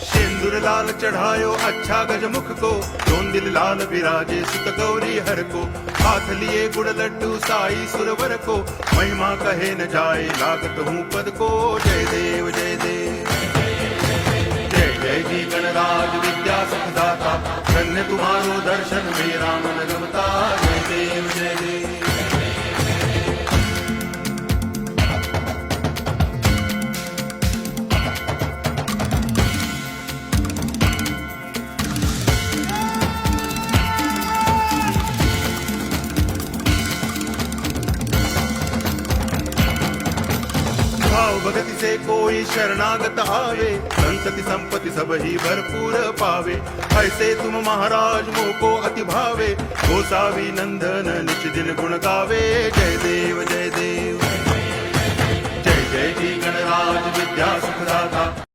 सिंदूर लाल चढ़ायो अच्छा गजमुख को, दोन दिल लाल विराजे सुत गौरी हर को। हाथ लिए गुड़ लड्डू साई सुरवर को, महिमा कहे न जाए लागत हूँ पद को। जय देव जय देव जय जय जी गणराज विद्या सुखदाता, धन्य तुम्हारो दर्शन मेरा मन रमता। जय देव जय देव भाव भगति से कोई शरणागत आवे, संतति संपत्ति सब ही भरपूर पावे। ऐसे तुम महाराज मोह को अति भावे, गोसावी नंदन निच दिन गुण गावे। जय देव जय देव जय जय जी गणराज विद्या सुखदाता।